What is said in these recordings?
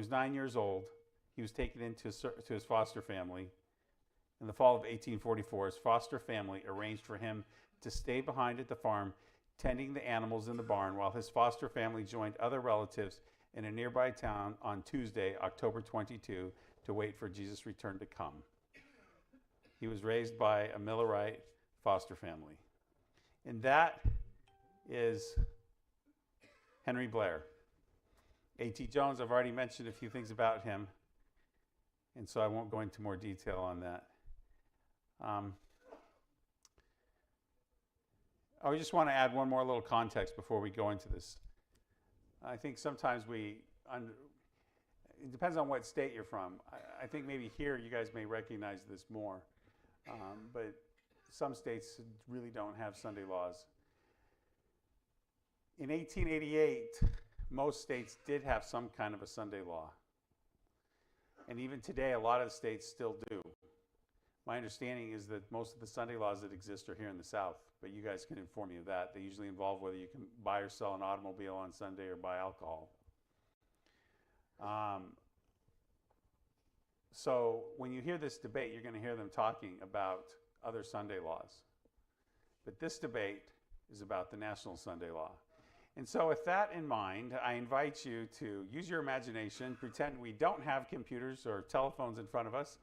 was 9 years old, he was taken into his foster family. In the fall of 1844, his foster family arranged for him to stay behind at the farm, tending the animals in the barn, while his foster family joined other relatives in a nearby town on Tuesday, October 22, to wait for Jesus' return to come. He was raised by a Millerite foster family. And that is Henry Blair. A.T. Jones, I've already mentioned a few things about him, and so I won't go into more detail on that. I just want to add one more little context before we go into this. I think sometimes it depends on what state you're from. I think maybe here you guys may recognize this more, but some states really don't have Sunday laws. In 1888, most states did have some kind of a Sunday law. And even today, a lot of the states still do. My understanding is that most of the Sunday laws that exist are here in the South, but you guys can inform me of that. They usually involve whether you can buy or sell an automobile on Sunday or buy alcohol. So when you hear this debate, you're going to hear them talking about other Sunday laws. But this debate is about the National Sunday Law. And so with that in mind, I invite you to use your imagination, pretend we don't have computers or telephones in front of us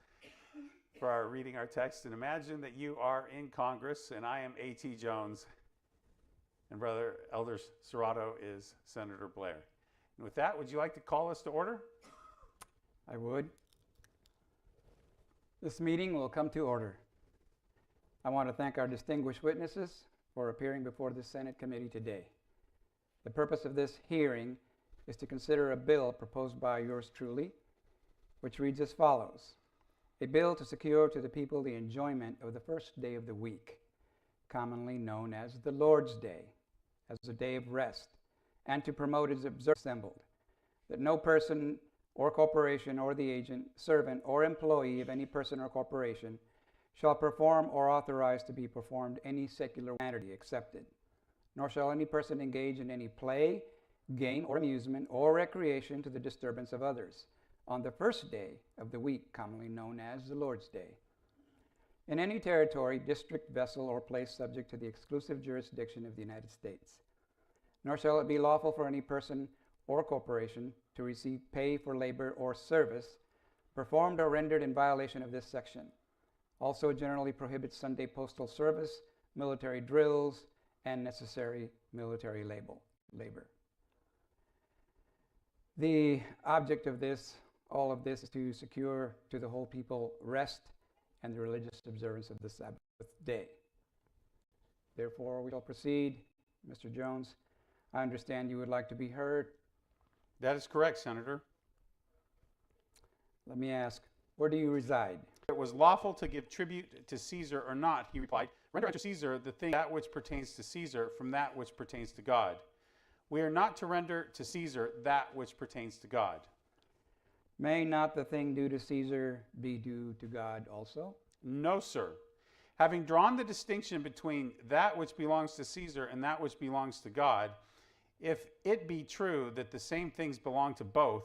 for our reading our text, and imagine that you are in Congress and I am A.T. Jones and Brother Elder Serrato is Senator Blair. And with that, would you like to call us to order? I would. This meeting will come to order. I want to thank our distinguished witnesses for appearing before the Senate committee today. The purpose of this hearing is to consider a bill proposed by yours truly, which reads as follows: a bill to secure to the people the enjoyment of the first day of the week, commonly known as the Lord's Day, as a day of rest, and to promote its observance assembled, that no person or corporation or the agent, servant, or employee of any person or corporation shall perform or authorize to be performed any secular activity accepted, nor shall any person engage in any play, game, or amusement, or recreation to the disturbance of others, on the first day of the week, commonly known as the Lord's Day, in any territory, district, vessel, or place subject to the exclusive jurisdiction of the United States. Nor shall it be lawful for any person or corporation to receive pay for labor or service performed or rendered in violation of this section. Also generally prohibits Sunday postal service, military drills, and necessary military labor. The object of all of this is to secure to the whole people rest and the religious observance of the Sabbath day. Therefore, we shall proceed. Mr. Jones, I understand you would like to be heard. That is correct, Senator. Let me ask, where do you reside? It was lawful to give tribute to Caesar or not, he replied. Render unto Caesar the thing that which pertains to Caesar from that which pertains to God. We are not to render to Caesar that which pertains to God. May not the thing due to Caesar be due to God also? No, sir. Having drawn the distinction between that which belongs to Caesar and that which belongs to God, if it be true that the same things belong to both,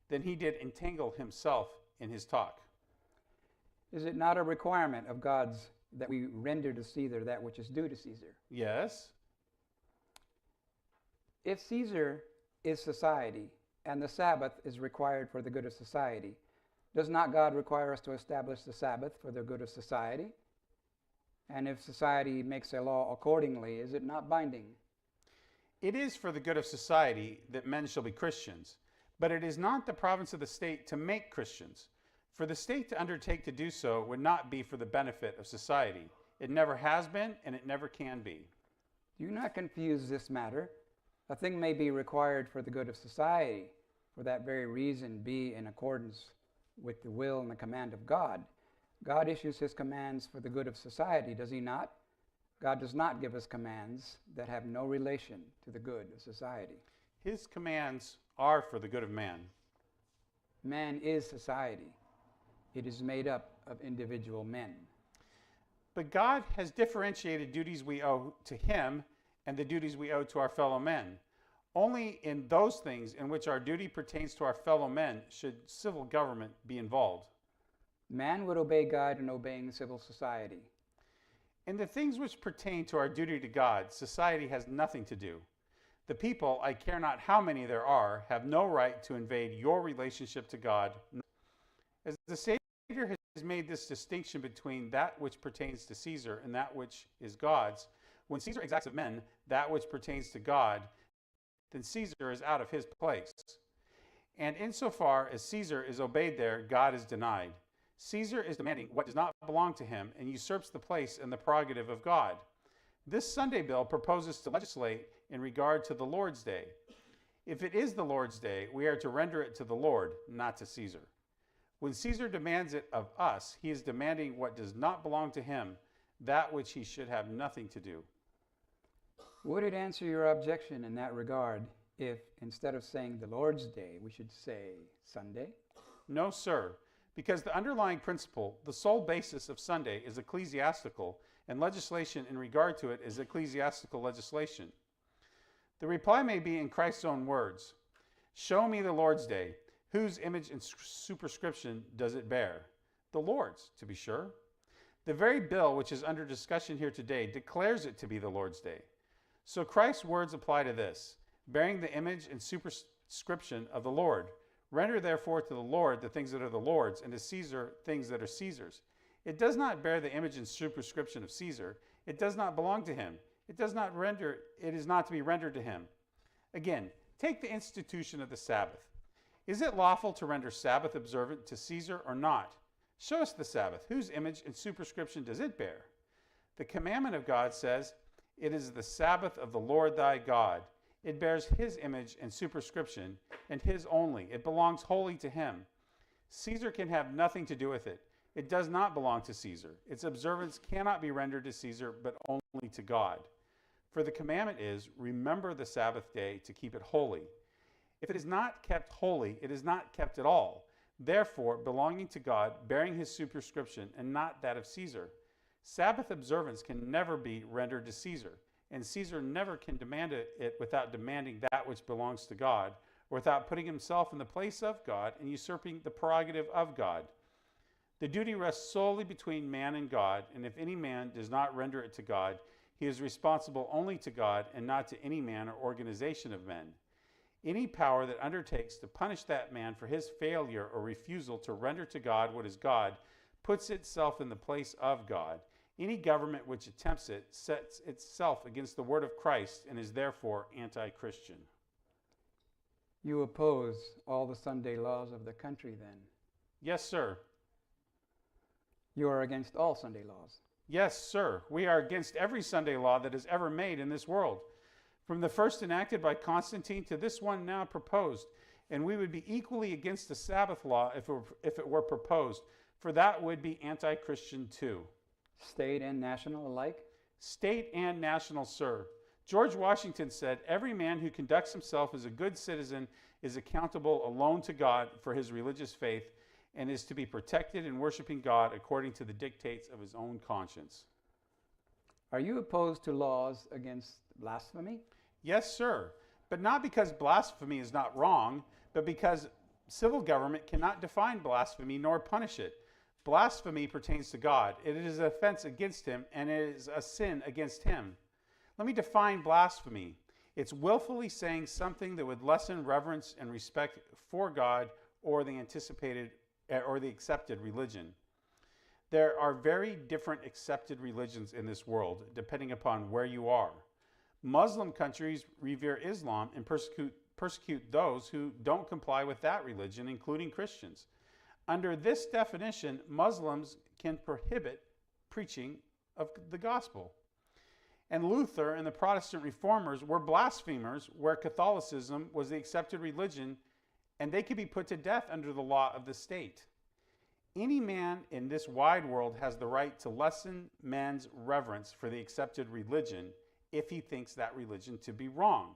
then he did entangle himself in his talk. Is it not a requirement of God's that we render to Caesar that which is due to Caesar? Yes. If Caesar is society and the Sabbath is required for the good of society, does not God require us to establish the Sabbath for the good of society? And if society makes a law accordingly, is it not binding? It is for the good of society that men shall be Christians, but it is not the province of the state to make Christians. For the state to undertake to do so would not be for the benefit of society. It never has been, and it never can be. Do not confuse this matter. A thing may be required for the good of society, for that very reason be in accordance with the will and the command of God. God issues his commands for the good of society, does he not? God does not give us commands that have no relation to the good of society. His commands are for the good of man. Man is society. It is made up of individual men. But God has differentiated duties we owe to him and the duties we owe to our fellow men. Only in those things in which our duty pertains to our fellow men should civil government be involved. Man would obey God in obeying civil society. In the things which pertain to our duty to God, society has nothing to do. The people, I care not how many there are, have no right to invade your relationship to God. As the Savior has made this distinction between that which pertains to Caesar and that which is God's, when Caesar exacts of men that which pertains to God, then Caesar is out of his place. And insofar as Caesar is obeyed there, God is denied. Caesar is demanding what does not belong to him and usurps the place and the prerogative of God. This Sunday bill proposes to legislate in regard to the Lord's Day. If it is the Lord's Day, we are to render it to the Lord, not to Caesar. When Caesar demands it of us, he is demanding what does not belong to him, that which he should have nothing to do. Would it answer your objection in that regard if, instead of saying the Lord's Day, we should say Sunday? No, sir, because the underlying principle, the sole basis of Sunday, is ecclesiastical, and legislation in regard to it is ecclesiastical legislation. The reply may be in Christ's own words. Show me the Lord's Day. Whose image and superscription does it bear? The Lord's, to be sure. The very bill which is under discussion here today declares it to be the Lord's Day. So Christ's words apply to this, bearing the image and superscription of the Lord. Render therefore to the Lord the things that are the Lord's, and to Caesar things that are Caesar's. It does not bear the image and superscription of Caesar. It does not belong to him. It is not to be rendered to him. Again, take the institution of the Sabbath. Is it lawful to render Sabbath observant to Caesar or not? Show us the Sabbath. Whose image and superscription does it bear? The commandment of God says, it is the Sabbath of the Lord thy God. It bears his image and superscription, and his only. It belongs wholly to him. Caesar can have nothing to do with it. It does not belong to Caesar. Its observance cannot be rendered to Caesar, but only to God. For the commandment is, remember the Sabbath day to keep it holy. If it is not kept holy, it is not kept at all. Therefore, belonging to God, bearing his superscription, and not that of Caesar. Sabbath observance can never be rendered to Caesar, and Caesar never can demand it without demanding that which belongs to God, or without putting himself in the place of God and usurping the prerogative of God. The duty rests solely between man and God, and if any man does not render it to God, he is responsible only to God and not to any man or organization of men. Any power that undertakes to punish that man for his failure or refusal to render to God what is God puts itself in the place of God. Any government which attempts it sets itself against the word of Christ and is therefore anti-Christian. You oppose all the Sunday laws of the country, then? Yes, sir. You are against all Sunday laws? Yes, sir. We are against every Sunday law that is ever made in this world, from the first enacted by Constantine to this one now proposed. And we would be equally against the Sabbath law if it were proposed, for that would be anti-Christian too. State and national alike? State and national, sir. George Washington said, every man who conducts himself as a good citizen is accountable alone to God for his religious faith and is to be protected in worshiping God according to the dictates of his own conscience. Are you opposed to laws against blasphemy? Yes, sir. But not because blasphemy is not wrong, but because civil government cannot define blasphemy nor punish it. Blasphemy pertains to God. It is an offense against him, and it is a sin against him. Let me define blasphemy. It's willfully saying something that would lessen reverence and respect for God or the accepted religion. There are very different accepted religions in this world, depending upon where you are. Muslim countries revere Islam and persecute those who don't comply with that religion, including Christians. Under this definition, Muslims can prohibit preaching of the gospel. And Luther and the Protestant reformers were blasphemers where Catholicism was the accepted religion, and they could be put to death under the law of the state. Any man in this wide world has the right to lessen men's reverence for the accepted religion if he thinks that religion to be wrong.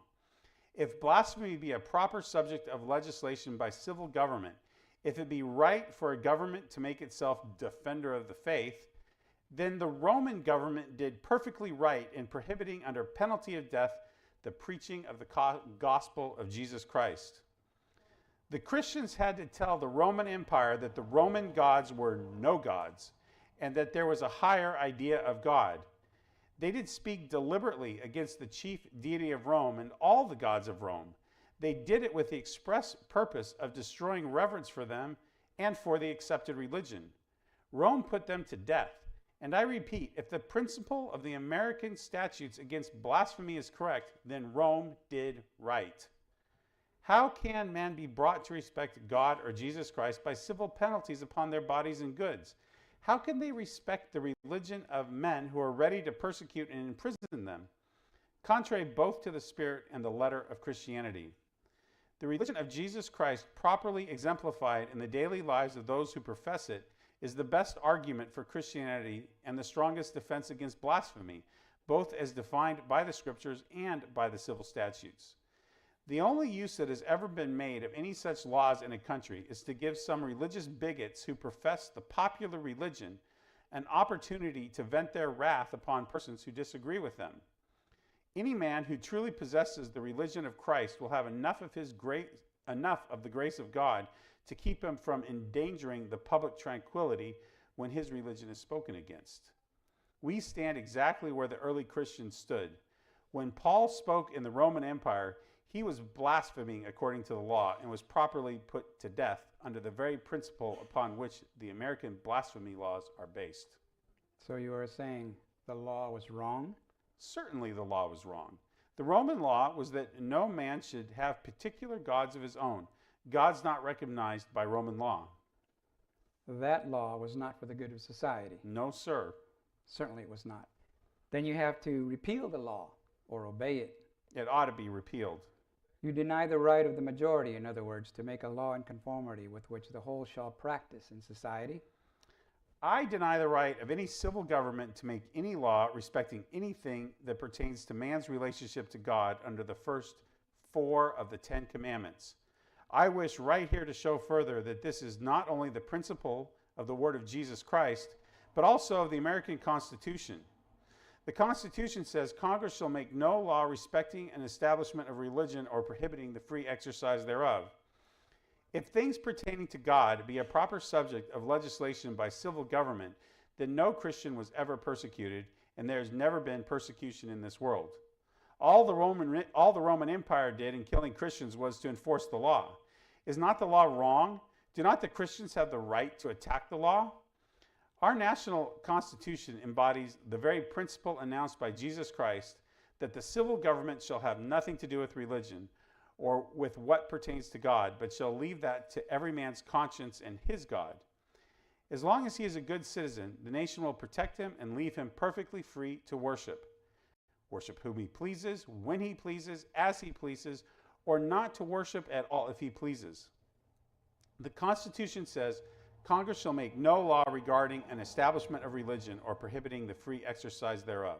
If blasphemy be a proper subject of legislation by civil government, if it be right for a government to make itself defender of the faith, then the Roman government did perfectly right in prohibiting under penalty of death the preaching of the gospel of Jesus Christ. The Christians had to tell the Roman Empire that the Roman gods were no gods and that there was a higher idea of God. They did speak deliberately against the chief deity of Rome and all the gods of Rome. They did it with the express purpose of destroying reverence for them and for the accepted religion. Rome put them to death. And I repeat, if the principle of the American statutes against blasphemy is correct, then Rome did right. How can men be brought to respect God or Jesus Christ by civil penalties upon their bodies and goods? How can they respect the religion of men who are ready to persecute and imprison them, contrary both to the spirit and the letter of Christianity? The religion of Jesus Christ, properly exemplified in the daily lives of those who profess it, is the best argument for Christianity and the strongest defense against blasphemy, both as defined by the Scriptures and by the civil statutes. The only use that has ever been made of any such laws in a country is to give some religious bigots who profess the popular religion an opportunity to vent their wrath upon persons who disagree with them. Any man who truly possesses the religion of Christ will have enough of the grace of God to keep him from endangering the public tranquility when his religion is spoken against. We stand exactly where the early Christians stood. When Paul spoke in the Roman Empire, he was blaspheming according to the law and was properly put to death under the very principle upon which the American blasphemy laws are based. So you are saying the law was wrong? Certainly the law was wrong. The Roman law was that no man should have particular gods of his own, gods not recognized by Roman law. That law was not for the good of society. No, sir. Certainly it was not. Then you have to repeal the law or obey it. It ought to be repealed. You deny the right of the majority, in other words, to make a law in conformity with which the whole shall practice in society. I deny the right of any civil government to make any law respecting anything that pertains to man's relationship to God under the first 4 of the 10 Commandments. I wish right here to show further that this is not only the principle of the word of Jesus Christ, but also of the American Constitution. The Constitution says Congress shall make no law respecting an establishment of religion or prohibiting the free exercise thereof. If things pertaining to God be a proper subject of legislation by civil government, then no Christian was ever persecuted, and there has never been persecution in this world. All the Roman Empire did in killing Christians was to enforce the law. Is not the law wrong? Do not the Christians have the right to attack the law? Our national constitution embodies the very principle announced by Jesus Christ that the civil government shall have nothing to do with religion or with what pertains to God, but shall leave that to every man's conscience and his God. As long as he is a good citizen, the nation will protect him and leave him perfectly free to worship. Worship whom he pleases, when he pleases, as he pleases, or not to worship at all if he pleases. The Constitution says, Congress shall make no law regarding an establishment of religion or prohibiting the free exercise thereof.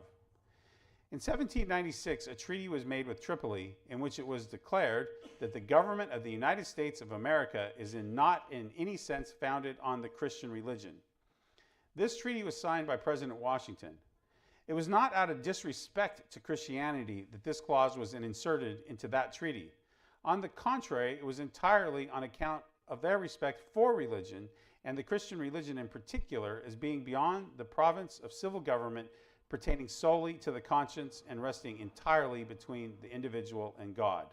In 1796, a treaty was made with Tripoli in which it was declared that the government of the United States of America is not in any sense founded on the Christian religion. This treaty was signed by President Washington. It was not out of disrespect to Christianity that this clause was inserted into that treaty. On the contrary, it was entirely on account of their respect for religion, and the Christian religion in particular, as being beyond the province of civil government, pertaining solely to the conscience and resting entirely between the individual and God.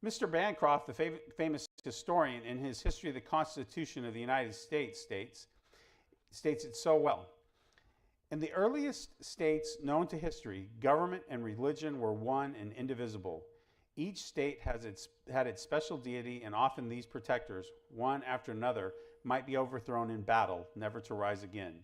Mr. Bancroft, the famous historian, in his History of the Constitution of the United States, states it so well. In the earliest states known to history, government and religion were one and indivisible. Each state had its special deity, and often these protectors, one after another, might be overthrown in battle, never to rise again.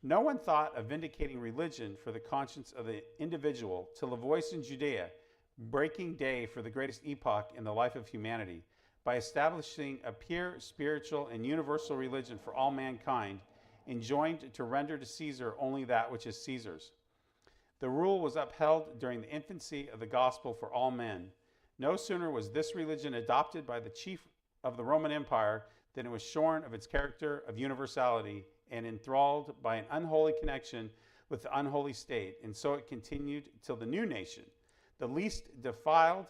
No one thought of vindicating religion for the conscience of the individual till a voice in Judea, breaking day for the greatest epoch in the life of humanity, by establishing a pure, spiritual, and universal religion for all mankind, enjoined to render to Caesar only that which is Caesar's. The rule was upheld during the infancy of the gospel for all men. No sooner was this religion adopted by the chief of the Roman Empire than it was shorn of its character of universality and enthralled by an unholy connection with the unholy state, and so it continued till the new nation, the least defiled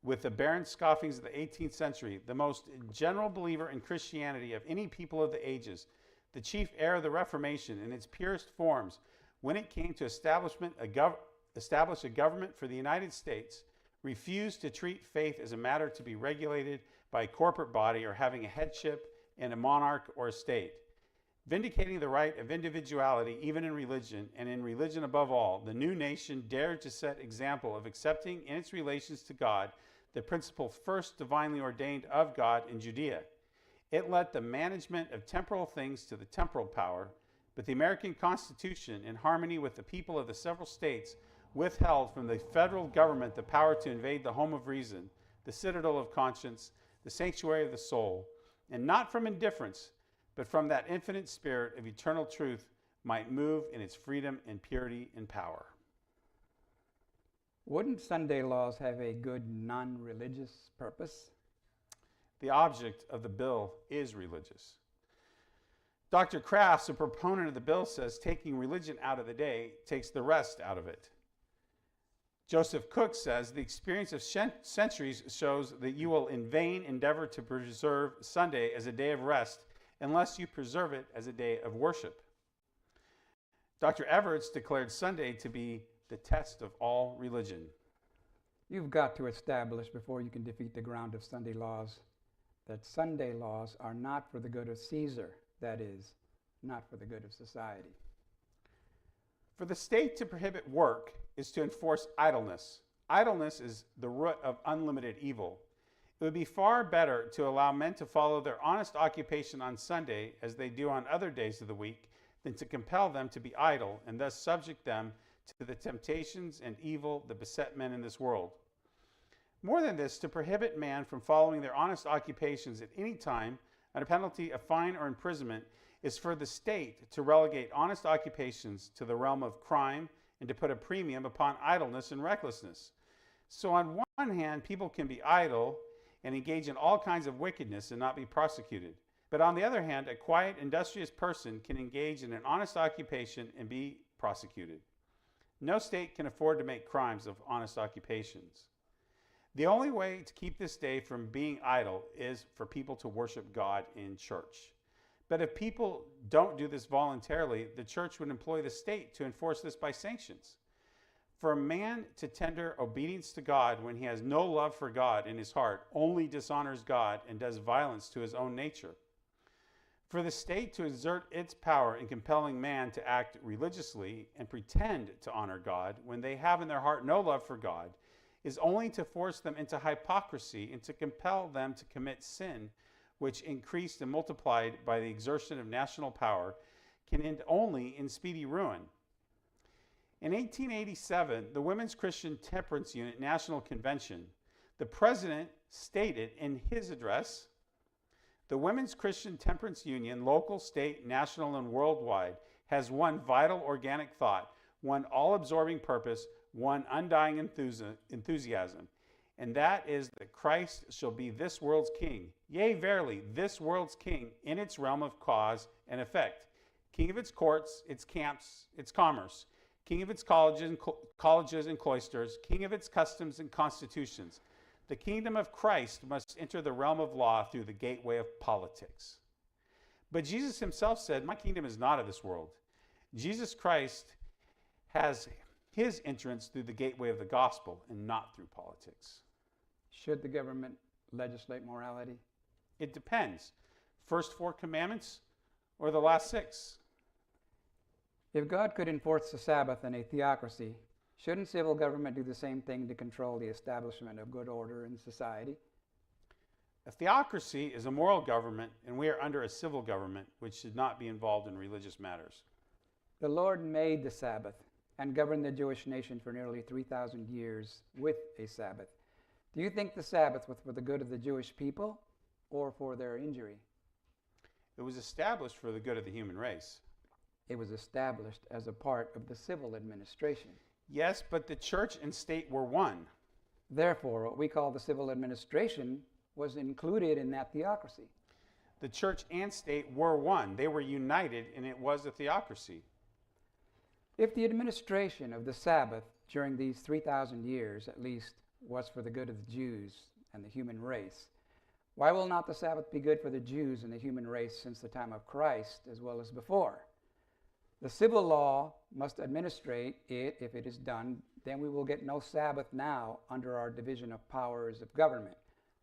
with the barren scoffings of the 18th century, the most general believer in Christianity of any people of the ages, the chief heir of the Reformation in its purest forms, when it came to establish a government for the United States, refused to treat faith as a matter to be regulated by a corporate body or having a headship in a monarch or a state. Vindicating the right of individuality even in religion, and in religion above all, the new nation dared to set example of accepting in its relations to God the principle first divinely ordained of God in Judea. It let the management of temporal things to the temporal power, but the American Constitution, in harmony with the people of the several states, withheld from the federal government the power to invade the home of reason, the citadel of conscience, the sanctuary of the soul, and not from indifference, but from that infinite spirit of eternal truth might move in its freedom and purity and power. Wouldn't Sunday laws have a good non-religious purpose? The object of the bill is religious. Dr. Crafts, a proponent of the bill, says taking religion out of the day takes the rest out of it. Joseph Cook says the experience of centuries shows that you will in vain endeavor to preserve Sunday as a day of rest unless you preserve it as a day of worship. Dr. Everett declared Sunday to be the test of all religion. You've got to establish before you can defeat the ground of Sunday laws that Sunday laws are not for the good of Caesar, that is, not for the good of society. For the state to prohibit work is to enforce idleness. Idleness is the root of unlimited evil. It would be far better to allow men to follow their honest occupation on Sunday as they do on other days of the week than to compel them to be idle and thus subject them to the temptations and evil that beset men in this world. More than this, to prohibit man from following their honest occupations at any time under penalty of fine or imprisonment is for the state to relegate honest occupations to the realm of crime and to put a premium upon idleness and recklessness. So on one hand, people can be idle and engage in all kinds of wickedness and not be prosecuted. But on the other hand, a quiet, industrious person can engage in an honest occupation and be prosecuted. No state can afford to make crimes of honest occupations. The only way to keep this day from being idle is for people to worship God in church. But if people don't do this voluntarily, the church would employ the state to enforce this by sanctions. For a man to tender obedience to God when he has no love for God in his heart only dishonors God and does violence to his own nature. For the state to exert its power in compelling man to act religiously and pretend to honor God when they have in their heart no love for God is only to force them into hypocrisy and to compel them to commit sin, which, increased and multiplied by the exertion of national power, can end only in speedy ruin. In 1887, the Women's Christian Temperance Unit National Convention, the president stated in his address, "The Women's Christian Temperance Union, local, state, national, and worldwide, has one vital organic thought, one all-absorbing purpose, one undying enthusiasm, and that is that Christ shall be this world's king. Yea, verily, this world's king in its realm of cause and effect, king of its courts, its camps, its commerce, king of its colleges and cloisters, king of its customs and constitutions. The kingdom of Christ must enter the realm of law through the gateway of politics." But Jesus himself said, "My kingdom is not of this world." Jesus Christ has his entrance through the gateway of the gospel and not through politics. Should the government legislate morality? It depends. First 4 commandments or the last 6? If God could enforce the Sabbath in a theocracy, shouldn't civil government do the same thing to control the establishment of good order in society? A theocracy is a moral government, and we are under a civil government which should not be involved in religious matters. The Lord made the Sabbath and governed the Jewish nation for nearly 3,000 years with a Sabbath. Do you think the Sabbath was for the good of the Jewish people or for their injury? It was established for the good of the human race. It was established as a part of the civil administration. Yes, but the church and state were one. Therefore, what we call the civil administration was included in that theocracy. The church and state were one. They were united, and it was a theocracy. If the administration of the Sabbath during these 3,000 years, at least, was for the good of the Jews and the human race, why will not the Sabbath be good for the Jews and the human race since the time of Christ as well as before? The civil law must administrate it. If it is done, then we will get no Sabbath now under our division of powers of government,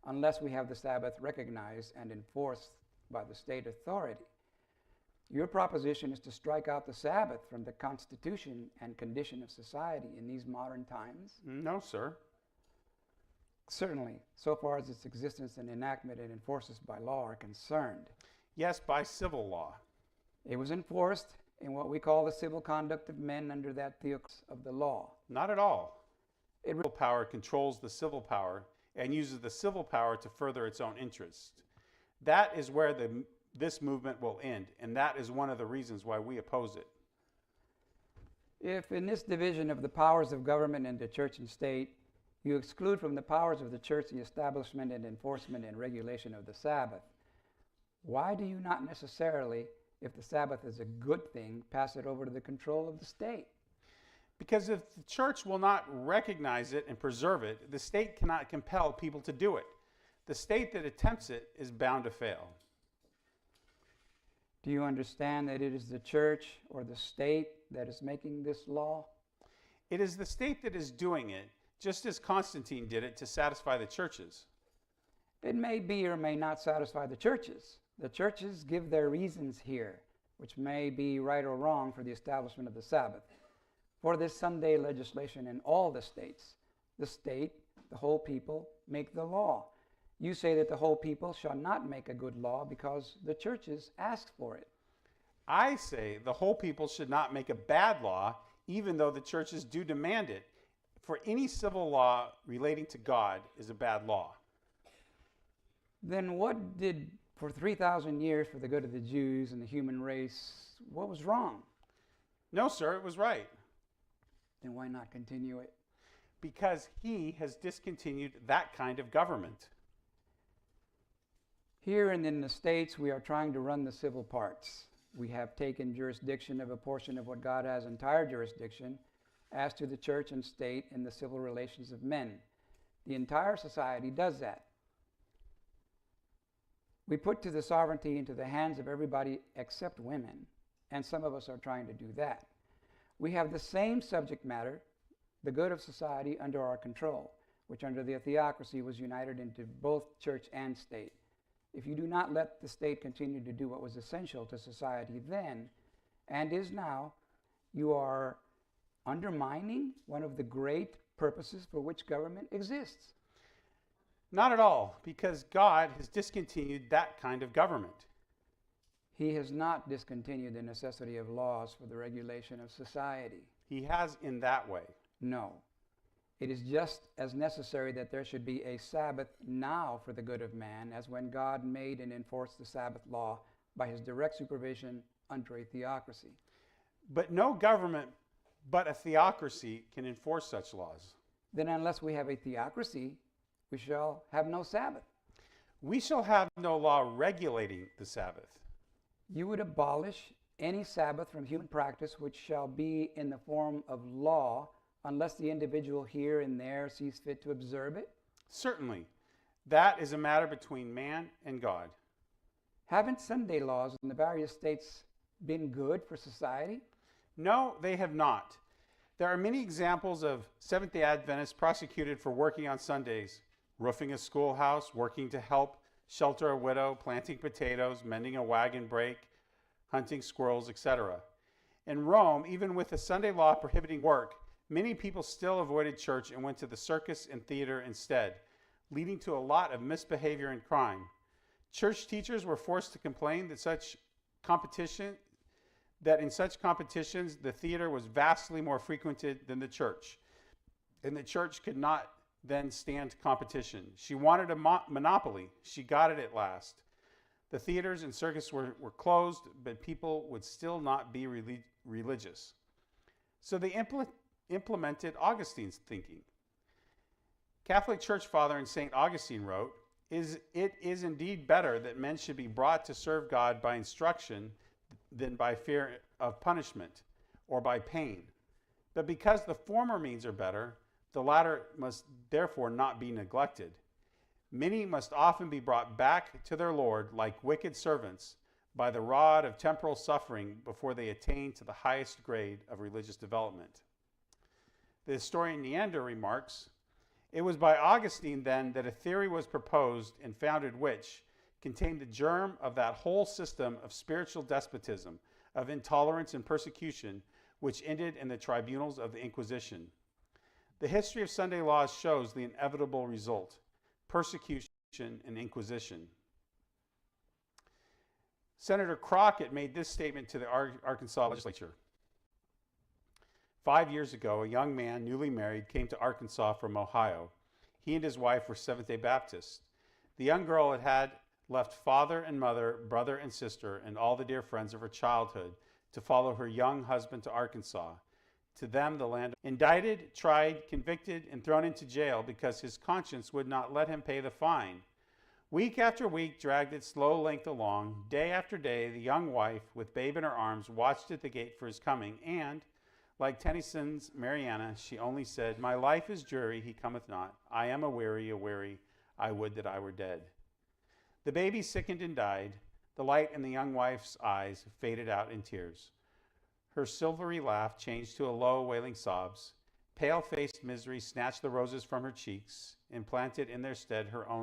unless we have the Sabbath recognized and enforced by the state authority. Your proposition is to strike out the Sabbath from the constitution and condition of society in these modern times? No, sir. Certainly, so far as its existence and enactment and enforcement by law are concerned. Yes, by civil law. It was enforced in what we call the civil conduct of men under that theocracy of the law. Not at all. Civil power controls the civil power and uses the civil power to further its own interests. That is where this movement will end, and that is one of the reasons why we oppose it. If in this division of the powers of government into church and state, you exclude from the powers of the church the establishment and enforcement and regulation of the Sabbath, why do you not necessarily, if the Sabbath is a good thing, pass it over to the control of the state? Because if the church will not recognize it and preserve it, the state cannot compel people to do it. The state that attempts it is bound to fail. Do you understand that it is the church or the state that is making this law? It is the state that is doing it, just as Constantine did it to satisfy the churches. It may be or may not satisfy the churches. The churches give their reasons here, which may be right or wrong for the establishment of the Sabbath. For this Sunday legislation in all the states, the state, the whole people, make the law. You say that the whole people shall not make a good law because the churches ask for it. I say the whole people should not make a bad law, even though the churches do demand it. For any civil law relating to God is a bad law. Then what did, for 3,000 years, for the good of the Jews and the human race, what was wrong? No, sir, it was right. Then why not continue it? Because he has discontinued that kind of government. Here and in the states, we are trying to run the civil parts. We have taken jurisdiction of a portion of what God has entire jurisdiction as to the church and state in the civil relations of men. The entire society does that. We put to the sovereignty into the hands of everybody except women, and some of us are trying to do that. We have the same subject matter, the good of society, under our control, which under the theocracy was united into both church and state. If you do not let the state continue to do what was essential to society then, and is now, you are undermining one of the great purposes for which government exists. Not at all, because God has discontinued that kind of government. He has not discontinued the necessity of laws for the regulation of society. He has in that way. No. It is just as necessary that there should be a Sabbath now for the good of man as when God made and enforced the Sabbath law by his direct supervision under a theocracy. But no government but a theocracy can enforce such laws. Then unless we have a theocracy, we shall have no Sabbath. We shall have no law regulating the Sabbath. You would abolish any Sabbath from human practice which shall be in the form of law unless the individual here and there sees fit to observe it? Certainly. That is a matter between man and God. Haven't Sunday laws in the various states been good for society? No, they have not. There are many examples of Seventh-day Adventists prosecuted for working on Sundays, roofing a schoolhouse, working to help shelter a widow, planting potatoes, mending a wagon brake, hunting squirrels, etc. In Rome, even with the Sunday law prohibiting work, many people still avoided church and went to the circus and theater instead, leading to a lot of misbehavior and crime. Church teachers were forced to complain that in such competitions, the theater was vastly more frequented than the church, and the church could not then stand competition. She wanted a monopoly. She got it at last. The theaters and circus were closed, but people would still not be religious. So they implemented Augustine's thinking. Catholic Church Father and St. Augustine wrote, "It is indeed better that men should be brought to serve God by instruction than by fear of punishment. or by pain. But because the former means are better, the latter must therefore not be neglected. Many must often be brought back to their Lord like wicked servants by the rod of temporal suffering before they attain to the highest grade of religious development. The historian Neander remarks, "It was by Augustine then that a theory was proposed and founded which contained the germ of that whole system of spiritual despotism, of intolerance and persecution, which ended in the tribunals of the Inquisition. The history of Sunday laws shows the inevitable result: persecution and inquisition." Senator Crockett made this statement to the Arkansas legislature. 5 years ago, a young man, newly married, came to Arkansas from Ohio. He and his wife were Seventh-day Baptists. The young girl had left father and mother, brother and sister, and all the dear friends of her childhood to follow her young husband to Arkansas. To them, the land indicted, tried, convicted, and thrown into jail because his conscience would not let him pay the fine. Week after week dragged its slow length along. Day after day, the young wife, with babe in her arms, watched at the gate for his coming, and, like Tennyson's Mariana, she only said, "My life is dreary, he cometh not. I am aweary, I would that I were dead." The baby sickened and died. The light in the young wife's eyes faded out in tears. Her silvery laugh changed to a low, wailing sobs. Pale-faced misery snatched the roses from her cheeks and planted in their stead her own